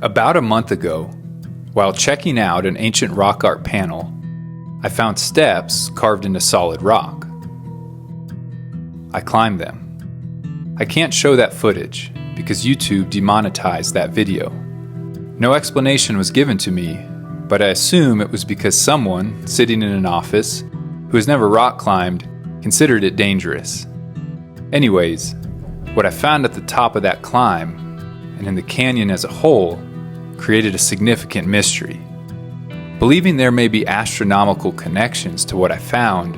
About a month ago, while checking out an ancient rock art panel, I found steps carved into solid rock. I climbed them. I can't show that footage because YouTube demonetized that video. No explanation was given to me, but I assume it was because someone sitting in an office who has never rock climbed considered it dangerous. Anyways, what I found at the top of that climb and in the canyon as a whole created a significant mystery. Believing there may be astronomical connections to what I found,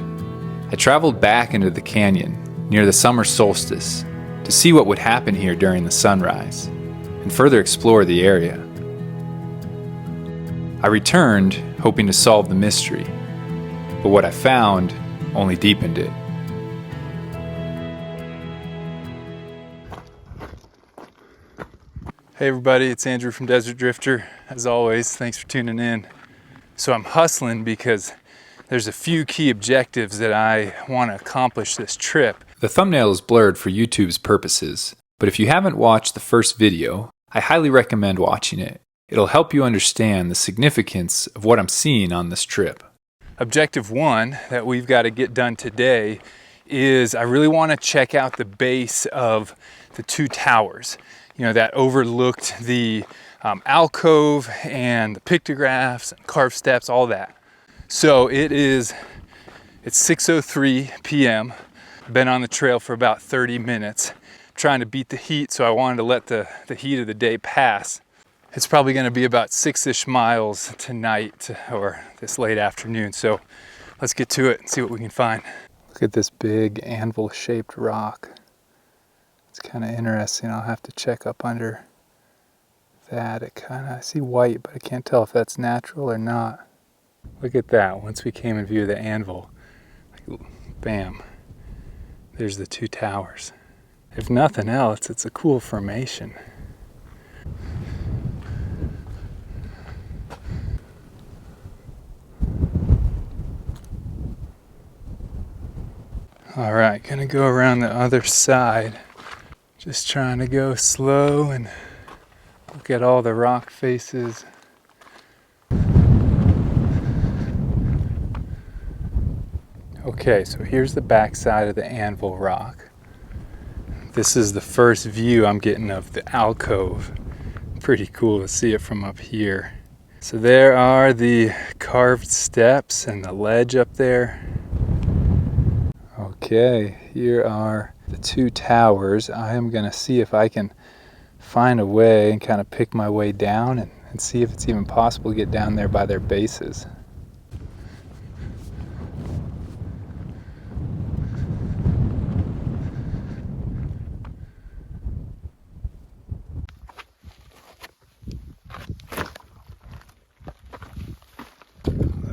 I traveled back into the canyon near the summer solstice to see what would happen here during the sunrise and further explore the area. I returned hoping to solve the mystery, but what I found only deepened it. Hey everybody, it's Andrew from Desert Drifter. As always, thanks for tuning in. So I'm hustling because there's a few key objectives that I want to accomplish this trip. The thumbnail is blurred for YouTube's purposes, but if you haven't watched the first video, I highly recommend watching it. It'll help you understand the significance of what I'm seeing on this trip. Objective 1 that we've got to get done today is I really want to check out the base of the two towers. You know, that overlooked the alcove and the pictographs and carved steps, all that. So it's 6:03 p.m. Been on the trail for about 30 minutes, trying to beat the heat, so I wanted to let the heat of the day pass. It's probably going to be about 6-ish miles tonight or this late afternoon, so let's get to it and see what we can find. Look at this big anvil-shaped rock. It's kind of interesting. I'll have to check up under that. I see white, but I can't tell if that's natural or not. Look at that. Once we came in view of the anvil, bam, there's the two towers. If nothing else, it's a cool formation. All right, gonna go around the other side. Just trying to go slow and look at all the rock faces. Okay, so here's the back side of the anvil rock. This is the first view I'm getting of the alcove. Pretty cool to see it from up here. So there are the carved steps and the ledge up there. Okay, here are the two towers. I am going to see if I can find a way and kind of pick my way down and see if it's even possible to get down there by their bases.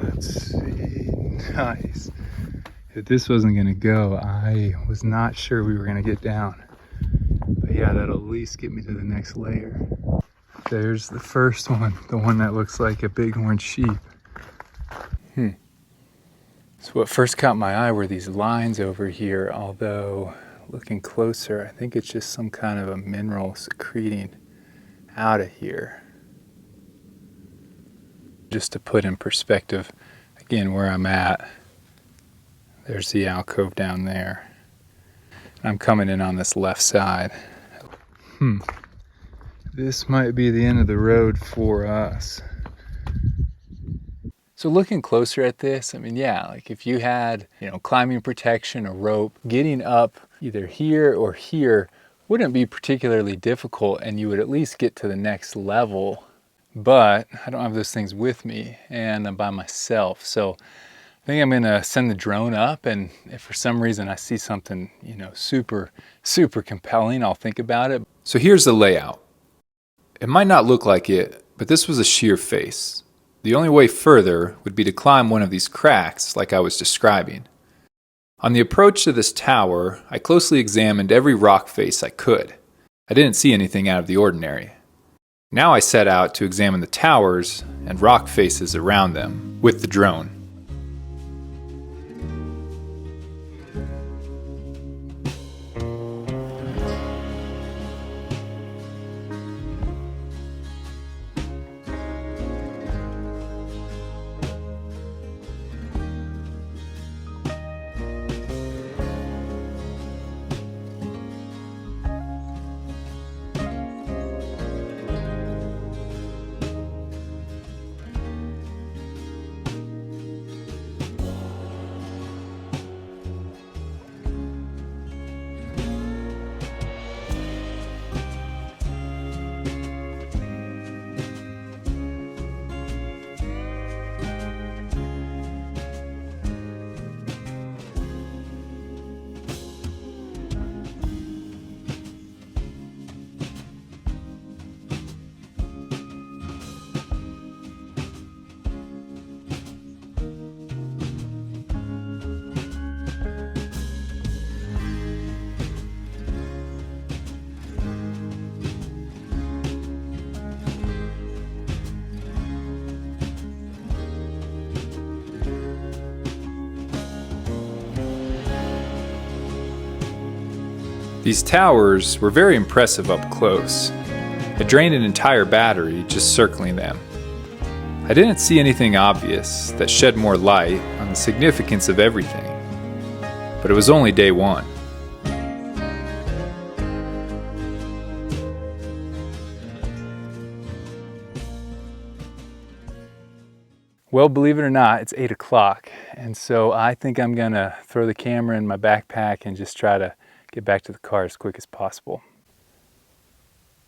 Let's see. Nice. If this wasn't going to go, I was not sure we were going to get down. But yeah, that'll at least get me to the next layer. There's the first one, the one that looks like a bighorn sheep. So what first caught my eye were these lines over here, although looking closer, I think it's just some kind of a mineral secreting out of here. Just to put in perspective, again, where I'm at. There's the alcove down there. I'm coming in on this left side. This might be the end of the road for us. So looking closer at this, I mean, yeah, like if you had, climbing protection, a rope, getting up either here or here wouldn't be particularly difficult, and you would at least get to the next level. But I don't have those things with me, and I'm by myself. So I think I'm gonna send the drone up, and if for some reason I see something, super compelling, I'll think about it. So here's the layout. It might not look like it, but this was a sheer face. The only way further would be to climb one of these cracks like I was describing. On the approach to this tower, I closely examined every rock face I could. I didn't see anything out of the ordinary. Now I set out to examine the towers and rock faces around them with the drone. These towers were very impressive up close. It drained an entire battery just circling them. I didn't see anything obvious that shed more light on the significance of everything, but it was only day one. Well, believe it or not, it's 8 o'clock, and so I think I'm gonna throw the camera in my backpack and just try to get back to the car as quick as possible.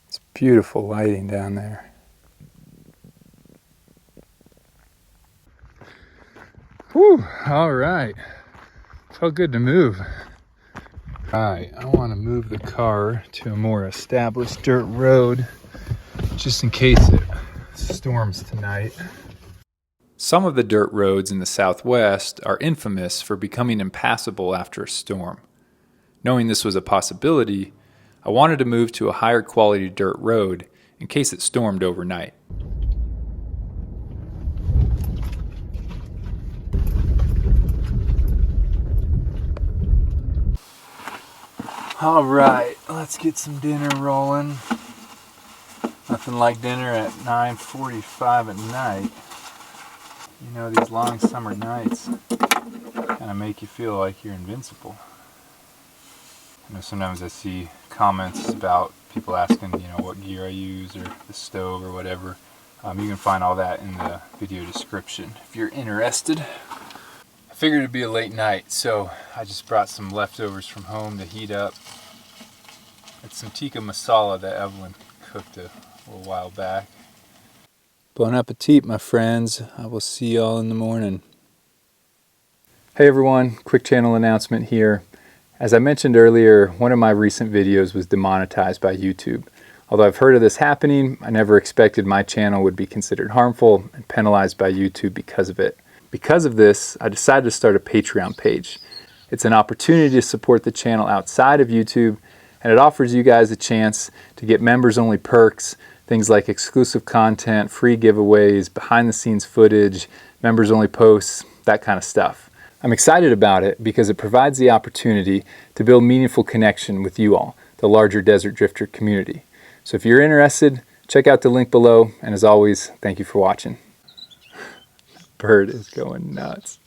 It's beautiful lighting down there. Whew, all right. Felt good to move. All right, I want to move the car to a more established dirt road just in case it storms tonight. Some of the dirt roads in the Southwest are infamous for becoming impassable after a storm. Knowing this was a possibility, I wanted to move to a higher quality dirt road in case it stormed overnight. All right, let's get some dinner rolling. Nothing like dinner at 9:45 at night. You know, these long summer nights kind of make you feel like you're invincible. I know sometimes I see comments about people asking, what gear I use or the stove or whatever. You can find all that in the video description if you're interested. I figured it'd be a late night, so I just brought some leftovers from home to heat up. It's some tikka masala that Evelyn cooked a little while back. Bon appetit, my friends. I will see y'all in the morning. Hey everyone, quick channel announcement here. As I mentioned earlier, one of my recent videos was demonetized by YouTube. Although I've heard of this happening, I never expected my channel would be considered harmful and penalized by YouTube because of it. Because of this, I decided to start a Patreon page. It's an opportunity to support the channel outside of YouTube, and it offers you guys a chance to get members-only perks, things like exclusive content, free giveaways, behind-the-scenes footage, members-only posts, that kind of stuff. I'm excited about it because it provides the opportunity to build meaningful connection with you all, the larger Desert Drifter community. So if you're interested, check out the link below, and as always, thank you for watching. Bird is going nuts.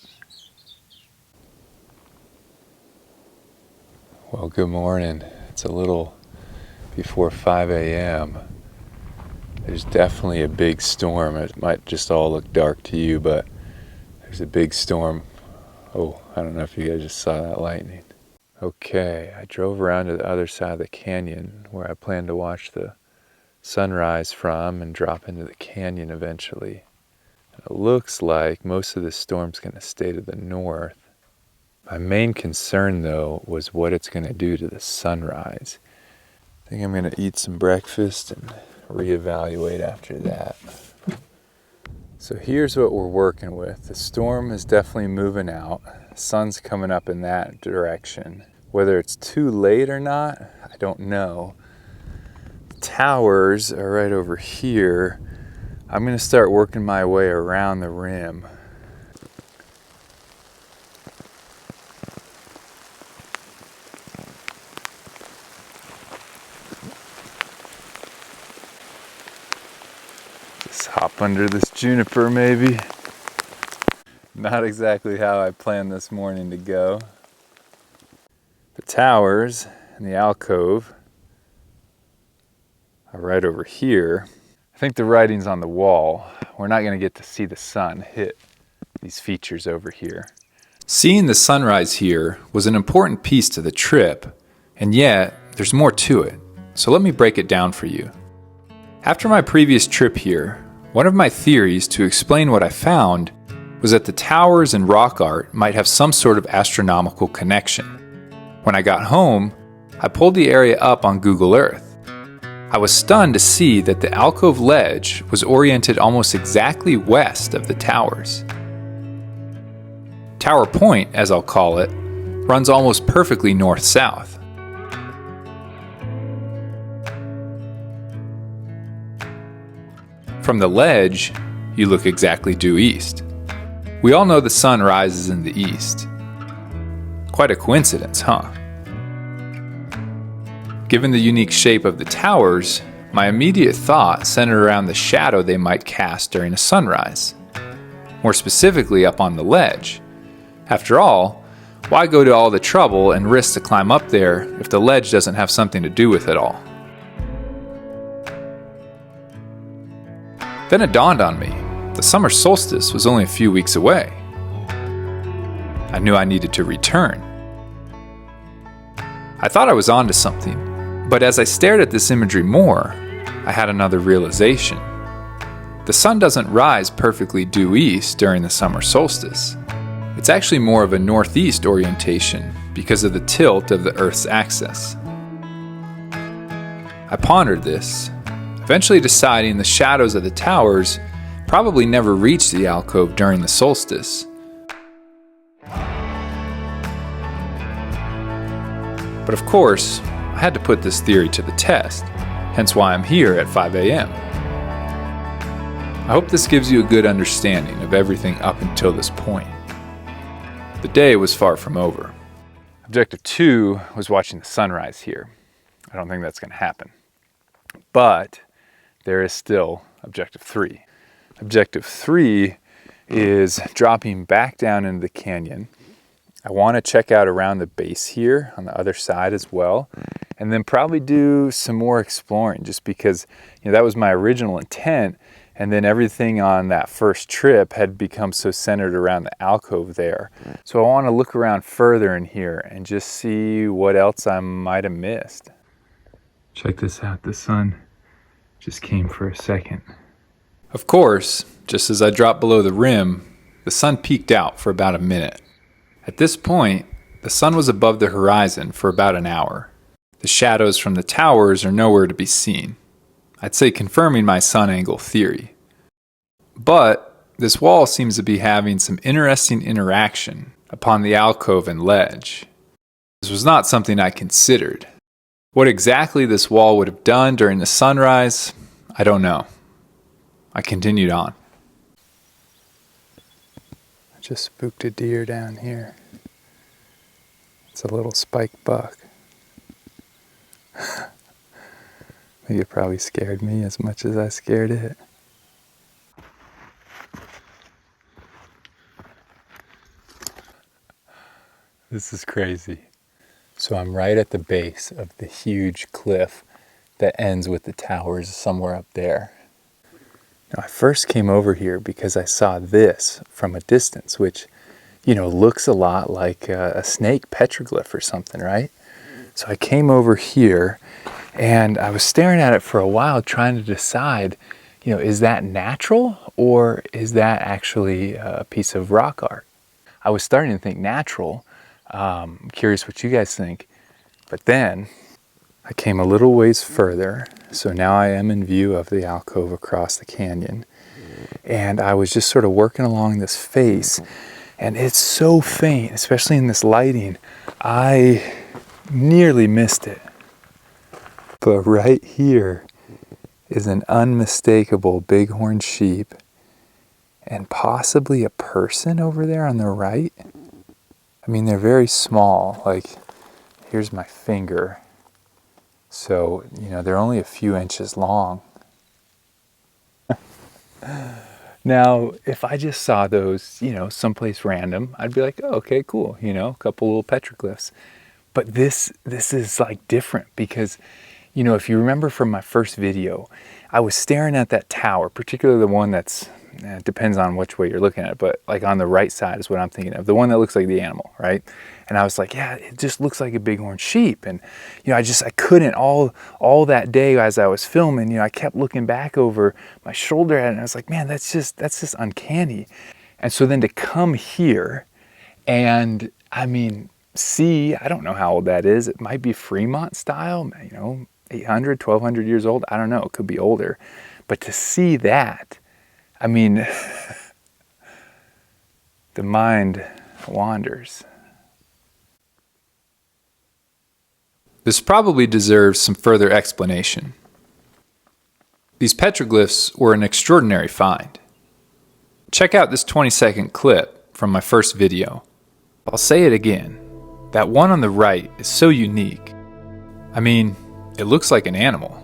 Well, good morning. It's a little before 5 a.m. There's definitely a big storm. It might just all look dark to you, but there's a big storm. Oh, I don't know if you guys just saw that lightning. Okay, I drove around to the other side of the canyon where I plan to watch the sunrise from and drop into the canyon eventually. It looks like most of the storm's going to stay to the north. My main concern, though, was what it's going to do to the sunrise. I think I'm going to eat some breakfast and reevaluate after that. So here's what we're working with. The storm is definitely moving out. The sun's coming up in that direction. Whether it's too late or not, I don't know. The towers are right over here. I'm going to start working my way around the rim. Just hop under this juniper maybe. Not exactly how I planned this morning to go. The towers and the alcove are right over here. I think the writing's on the wall. We're not going to get to see the sun hit these features over here. Seeing the sunrise here was an important piece to the trip, and yet there's more to it. So let me break it down for you. After my previous trip here, one of my theories to explain what I found was that the towers and rock art might have some sort of astronomical connection. When I got home, I pulled the area up on Google Earth. I was stunned to see that the alcove ledge was oriented almost exactly west of the towers. Tower Point, as I'll call it, runs almost perfectly north-south. From the ledge, you look exactly due east. We all know the sun rises in the east. Quite a coincidence, huh? Given the unique shape of the towers, my immediate thought centered around the shadow they might cast during a sunrise. More specifically, up on the ledge. After all, why go to all the trouble and risk to climb up there if the ledge doesn't have something to do with it all? Then it dawned on me, the summer solstice was only a few weeks away. I knew I needed to return. I thought I was onto something, but as I stared at this imagery more, I had another realization. The sun doesn't rise perfectly due east during the summer solstice. It's actually more of a northeast orientation because of the tilt of the Earth's axis. I pondered this, eventually deciding the shadows of the towers probably never reached the alcove during the solstice. But of course, I had to put this theory to the test, hence why I'm here at 5 a.m. I hope this gives you a good understanding of everything up until this point. The day was far from over. Objective 2 was watching the sunrise here. I don't think that's going to happen. But there is still Objective 3. Objective 3 is dropping back down into the canyon. I want to check out around the base here on the other side as well, and then probably do some more exploring just because that was my original intent, and then everything on that first trip had become so centered around the alcove there. So I want to look around further in here and just see what else I might have missed. Check this out, the sun just came for a second. Of course, just as I dropped below the rim, the sun peeked out for about a minute. At this point, the sun was above the horizon for about an hour. The shadows from the towers are nowhere to be seen. I'd say confirming my sun angle theory. But this wall seems to be having some interesting interaction upon the alcove and ledge. This was not something I considered. What exactly this wall would have done during the sunrise, I don't know. I continued on. I just spooked a deer down here. It's a little spiked buck. I think it probably scared me as much as I scared it. This is crazy. So I'm right at the base of the huge cliff that ends with the towers somewhere up there. Now, I first came over here because I saw this from a distance, which, looks a lot like a snake petroglyph or something, right? So I came over here and I was staring at it for a while trying to decide, is that natural or is that actually a piece of rock art? I was starting to think natural. Curious what you guys think. But then I came a little ways further. So now I am in view of the alcove across the canyon. And I was just sort of working along this face. And it's so faint, especially in this lighting. I nearly missed it. But right here is an unmistakable bighorn sheep. And possibly a person over there on the right. I mean, they're very small. Like, here's my finger. So, they're only a few inches long. Now, if I just saw those, someplace random, I'd be like, oh, okay, cool. A couple little petroglyphs. But this is like different because, if you remember from my first video, I was staring at that tower, particularly the one that's, it depends on which way you're looking at it, but like on the right side is what I'm thinking of, the one that looks like the animal, right? And I was like, yeah, it just looks like a bighorn sheep. And, I couldn't all that day as I was filming, I kept looking back over my shoulder at it and I was like, man, that's just uncanny. And so then to come here and, see, I don't know how old that is. It might be Fremont style, 800, 1200 years old. I don't know. It could be older. But to see that, the mind wanders. This probably deserves some further explanation. These petroglyphs were an extraordinary find. Check out this 20-second clip from my first video. I'll say it again. That one on the right is so unique. It looks like an animal.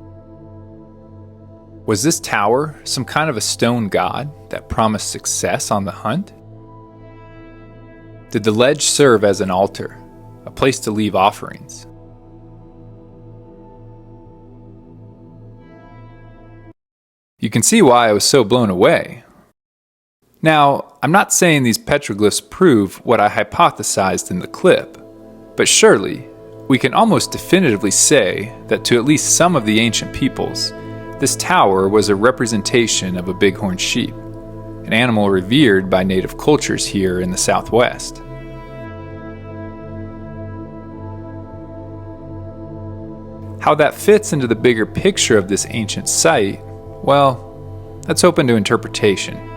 Was this tower some kind of a stone god that promised success on the hunt? Did the ledge serve as an altar, a place to leave offerings? You can see why I was so blown away. Now, I'm not saying these petroglyphs prove what I hypothesized in the clip, but surely we can almost definitively say that to at least some of the ancient peoples, this tower was a representation of a bighorn sheep, an animal revered by native cultures here in the Southwest. How that fits into the bigger picture of this ancient site, well, that's open to interpretation.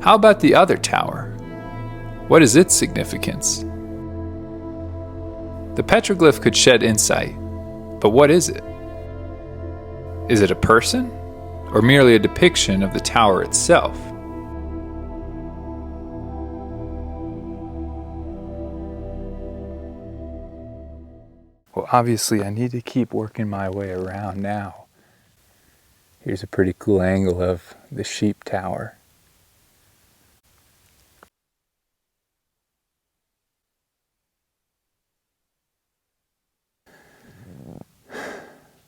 How about the other tower? What is its significance? The petroglyph could shed insight, but what is it? Is it a person, or merely a depiction of the tower itself? Well, obviously I need to keep working my way around now. Here's a pretty cool angle of the sheep tower.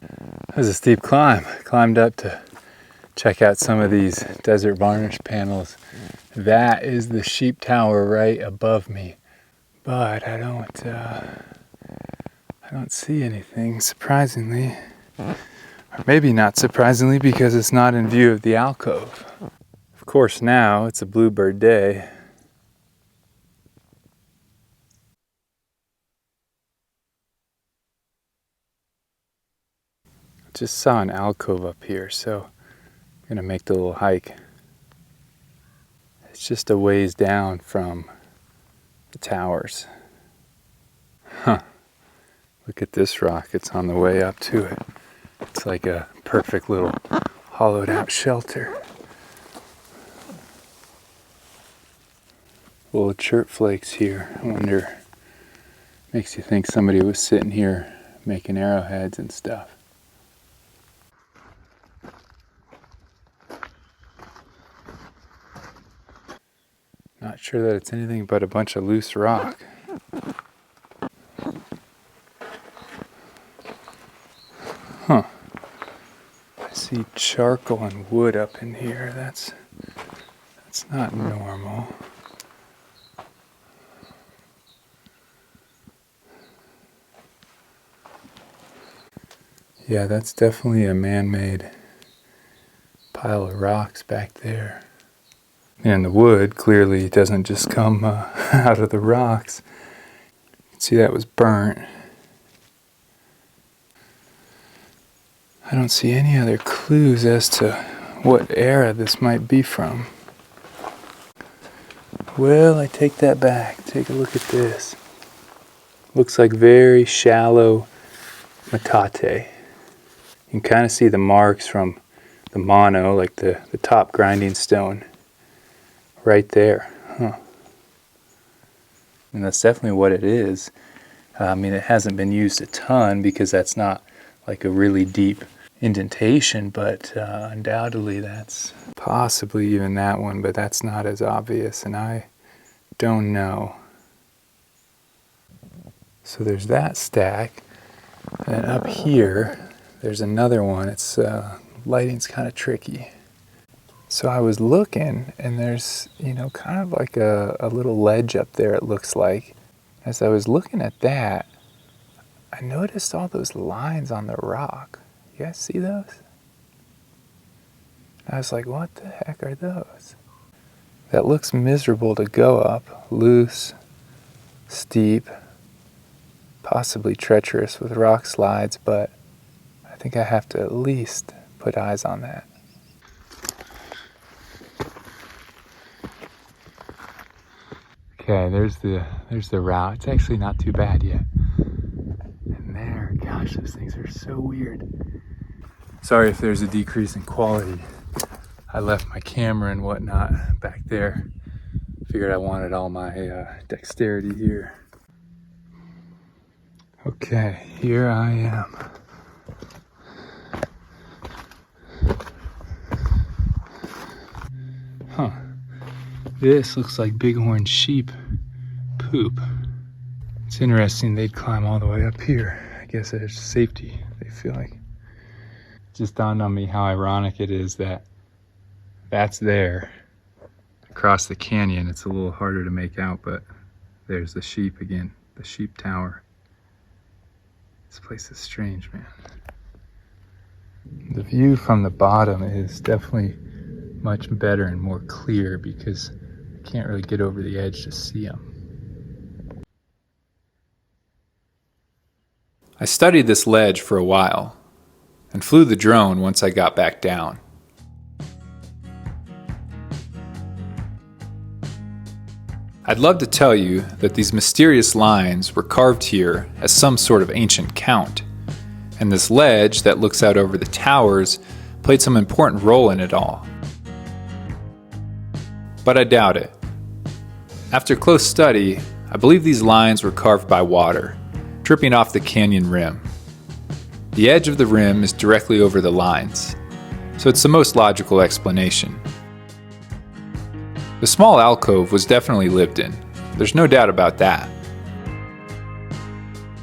That was a steep climb. I climbed up to check out some of these desert varnish panels. That is the sheep tower right above me, but I don't see anything, surprisingly. Or maybe not surprisingly, because it's not in view of the alcove. Of course, now it's a bluebird day. Just saw an alcove up here, so I'm gonna make the little hike. It's just a ways down from the towers. Huh. Look at this rock, it's on the way up to it. It's like a perfect little hollowed out shelter. Little chert flakes here. I wonder, makes you think somebody was sitting here making arrowheads and stuff. Not sure that it's anything but a bunch of loose rock. Huh. I see charcoal and wood up in here. That's not normal. Yeah, that's definitely a man-made pile of rocks back there. And the wood clearly doesn't just come out of the rocks. You can see that was burnt. I don't see any other clues as to what era this might be from. Well, I take that back. Take a look at this. Looks like very shallow metate. You can kind of see the marks from the mono, like the top grinding stone. Right there, huh? And that's definitely what it is. I mean, it hasn't been used a ton because that's not like a really deep indentation, but undoubtedly that's possibly even that one, but that's not as obvious, and I don't know. So there's that stack, and up here, there's another one. It's lighting's kind of tricky. So I was looking, and there's, kind of like a little ledge up there, it looks like. As I was looking at that, I noticed all those lines on the rock. You guys see those? I was like, what the heck are those? That looks miserable to go up. Loose, steep, possibly treacherous with rock slides, but I think I have to at least put eyes on that. Okay, there's the route. It's actually not too bad yet. And there, gosh, those things are so weird. Sorry if there's a decrease in quality. I left my camera and whatnot back there. Figured I wanted all my dexterity here. Okay, here I am. Huh. This looks like bighorn sheep poop. It's interesting they'd climb all the way up here. I guess it's safety, they feel like. It just dawned on me how ironic it is that that's there. Across the canyon, it's a little harder to make out, but there's the sheep again, the sheep tower. This place is strange, man. The view from the bottom is definitely much better and more clear because I can't really get over the edge to see them. I studied this ledge for a while and flew the drone once I got back down. I'd love to tell you that these mysterious lines were carved here as some sort of ancient count, and this ledge that looks out over the towers played some important role in it all. But I doubt it. After close study, I believe these lines were carved by water, dripping off the canyon rim. The edge of the rim is directly over the lines, so it's the most logical explanation. The small alcove was definitely lived in, there's no doubt about that.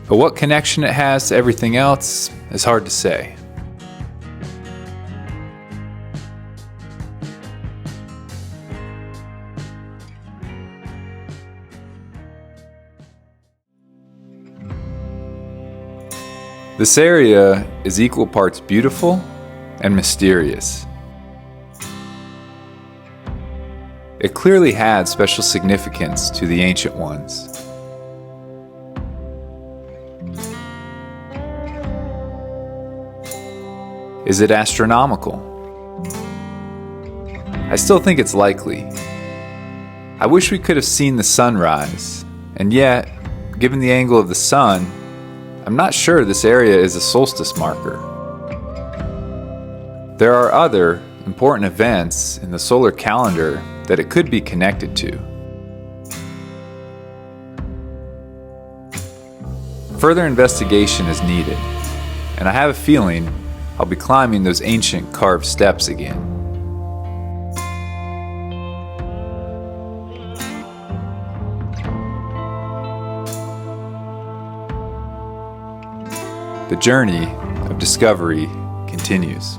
But what connection it has to everything else is hard to say. This area is equal parts beautiful and mysterious. It clearly had special significance to the ancient ones. Is it astronomical? I still think it's likely. I wish we could have seen the sunrise, and yet, given the angle of the sun, I'm not sure this area is a solstice marker. There are other important events in the solar calendar that it could be connected to. Further investigation is needed, and I have a feeling I'll be climbing those ancient carved steps again. The journey of discovery continues.